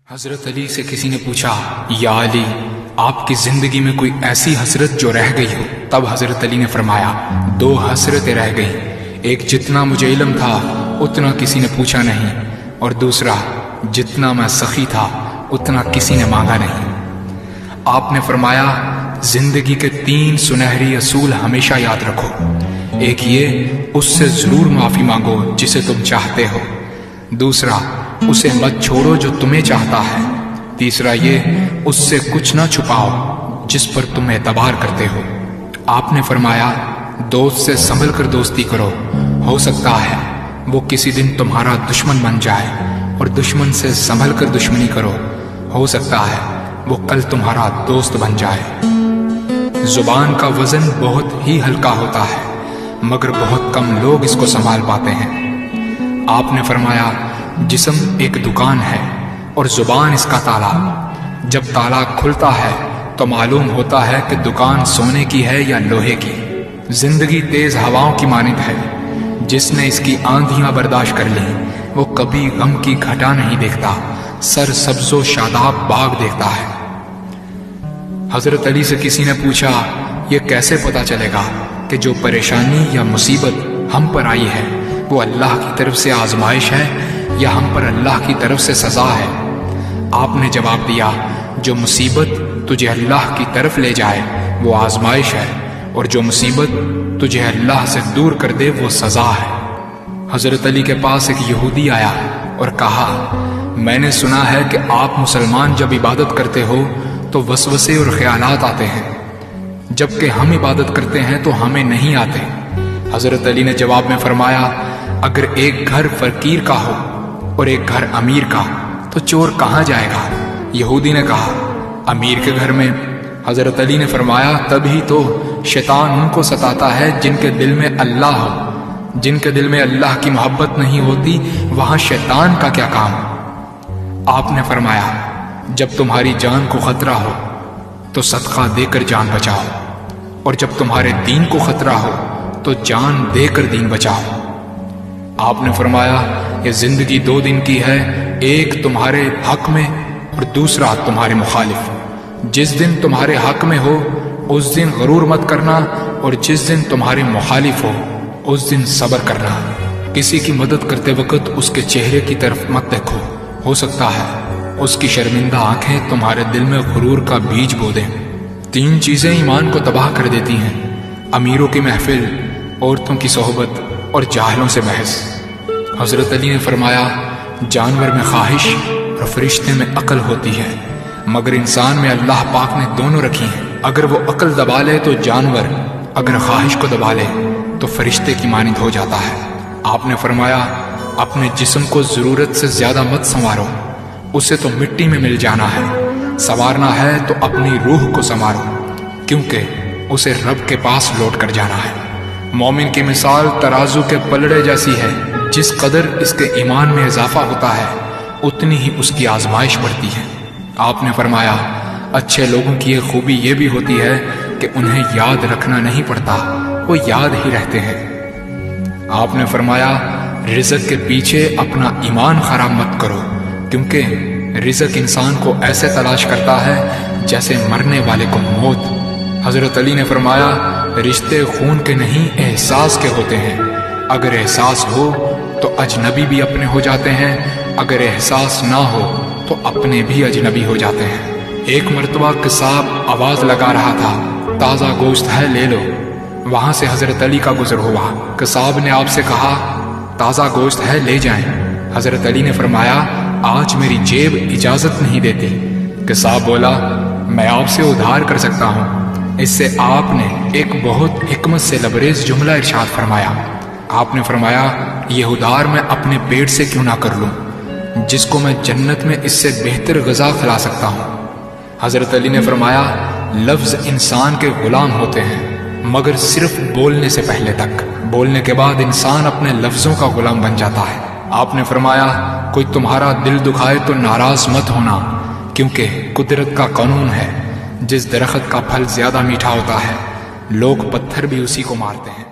حضرت علی سے کسی نے پوچھا، یا علی، آپ کی زندگی میں کوئی ایسی حسرت جو رہ گئی ہو؟ تب حضرت علی نے فرمایا، دو حسرتیں رہ گئی، ایک جتنا مجھے علم تھا اتنا کسی نے پوچھا نہیں، اور دوسرا جتنا میں سخی تھا اتنا کسی نے مانگا نہیں۔ آپ نے فرمایا، زندگی کے 3 سنہری اصول ہمیشہ یاد رکھو۔ ایک یہ، اس سے ضرور معافی مانگو جسے تم چاہتے ہو۔ دوسرا، اسے مت چھوڑو جو تمہیں چاہتا ہے۔ تیسرا یہ، اس سے کچھ نہ چھپاؤ جس پر تم اعتبار کرتے ہو۔ آپ نے فرمایا، دوست سے سنبھل کر دوستی کرو، ہو سکتا ہے وہ کسی دن تمہارا دشمن بن جائے، اور دشمن سے سنبھل کر دشمنی کرو، ہو سکتا ہے وہ کل تمہارا دوست بن جائے۔ زبان کا وزن بہت ہی ہلکا ہوتا ہے، مگر بہت کم لوگ اس کو سنبھال پاتے ہیں۔ آپ نے فرمایا، جسم ایک دکان ہے اور زبان اس کا تالا۔ جب تالا کھلتا ہے تو معلوم ہوتا ہے کہ دکان سونے کی ہے یا لوہے کی۔ زندگی تیز ہواؤں کی مانند ہے، جس نے اس کی آندھیاں برداشت کر لی وہ کبھی غم کی گھٹا نہیں دیکھتا، سر سبز و شاداب باغ دیکھتا ہے۔ حضرت علی سے کسی نے پوچھا، یہ کیسے پتا چلے گا کہ جو پریشانی یا مصیبت ہم پر آئی ہے وہ اللہ کی طرف سے آزمائش ہے یا ہم پر اللہ کی طرف سے سزا ہے؟ آپ نے جواب دیا، جو مصیبت تجھے اللہ کی طرف لے جائے وہ آزمائش ہے، اور جو مصیبت تجھے اللہ سے دور کر دے وہ سزا ہے۔ حضرت علی کے پاس ایک یہودی آیا اور کہا، میں نے سنا ہے کہ آپ مسلمان جب عبادت کرتے ہو تو وسوسے اور خیالات آتے ہیں، جبکہ ہم عبادت کرتے ہیں تو ہمیں نہیں آتے۔ حضرت علی نے جواب میں فرمایا، اگر ایک گھر فقیر کا ہو اور ایک گھر امیر کا تو چور کہاں جائے گا؟ یہودی نے کہا، امیر کے گھر میں۔ حضرت علی نے فرمایا، تبھی تو شیطان ان کو ستاتا ہے جن کے دل میں اللہ ہو۔ جن کے دل میں اللہ کی محبت نہیں ہوتی وہاں شیطان کا کیا کام؟ آپ نے فرمایا، جب تمہاری جان کو خطرہ ہو تو صدقہ دے کر جان بچاؤ، اور جب تمہارے دین کو خطرہ ہو تو جان دے کر دین بچاؤ۔ آپ نے فرمایا، یہ زندگی 2 دن کی ہے، ایک تمہارے حق میں اور دوسرا تمہارے مخالف۔ جس دن تمہارے حق میں ہو اس دن غرور مت کرنا، اور جس دن تمہارے مخالف ہو اس دن صبر کرنا۔ کسی کی مدد کرتے وقت اس کے چہرے کی طرف مت دیکھو، ہو سکتا ہے اس کی شرمندہ آنکھیں تمہارے دل میں غرور کا بیج بو دیں۔ 3 چیزیں ایمان کو تباہ کر دیتی ہیں، امیروں کی محفل، عورتوں کی صحبت اور جاہلوں سے بحث۔ حضرت علی نے فرمایا، جانور میں خواہش اور فرشتے میں عقل ہوتی ہے، مگر انسان میں اللہ پاک نے دونوں رکھی ہیں۔ اگر وہ عقل دبا لے تو جانور، اگر خواہش کو دبا لے تو فرشتے کی مانند ہو جاتا ہے۔ آپ نے فرمایا، اپنے جسم کو ضرورت سے زیادہ مت سنوارو، اسے تو مٹی میں مل جانا ہے۔ سنوارنا ہے تو اپنی روح کو سنوارو، کیونکہ اسے رب کے پاس لوٹ کر جانا ہے۔ مومن کی مثال ترازو کے پلڑے جیسی ہے، جس قدر اس کے ایمان میں اضافہ ہوتا ہے اتنی ہی اس کی آزمائش بڑھتی ہے۔ آپ نے فرمایا، اچھے لوگوں کی ایک خوبی یہ بھی ہوتی ہے کہ انہیں یاد رکھنا نہیں پڑتا، وہ یاد ہی رہتے ہیں۔ آپ نے فرمایا، رزق کے پیچھے اپنا ایمان خراب مت کرو، کیونکہ رزق انسان کو ایسے تلاش کرتا ہے جیسے مرنے والے کو موت۔ حضرت علی نے فرمایا، رشتے خون کے نہیں احساس کے ہوتے ہیں، اگر احساس ہو تو اجنبی بھی اپنے ہو جاتے ہیں، اگر احساس نہ ہو تو اپنے بھی اجنبی ہو جاتے ہیں۔ ایک مرتبہ قصاب آواز لگا رہا تھا، تازہ گوشت ہے لے لو۔ وہاں سے حضرت علی کا گزر ہوا، قصاب نے آپ سے کہا، تازہ گوشت ہے لے جائیں۔ حضرت علی نے فرمایا، آج میری جیب اجازت نہیں دیتی۔ قصاب بولا، میں آپ سے ادھار کر سکتا ہوں۔ اس سے آپ نے ایک بہت حکمت سے لبریز جملہ ارشاد فرمایا۔ آپ نے فرمایا، یہ ادھار میں اپنے پیٹ سے کیوں نہ کر لوں، جس کو میں جنت میں اس سے بہتر غذا کھلا سکتا ہوں۔ حضرت علی نے فرمایا، لفظ انسان کے غلام ہوتے ہیں، مگر صرف بولنے سے پہلے تک، بولنے کے بعد انسان اپنے لفظوں کا غلام بن جاتا ہے۔ آپ نے فرمایا، کوئی تمہارا دل دکھائے تو ناراض مت ہونا، کیونکہ قدرت کا قانون ہے، جس درخت کا پھل زیادہ میٹھا ہوتا ہے لوگ پتھر بھی اسی کو مارتے ہیں۔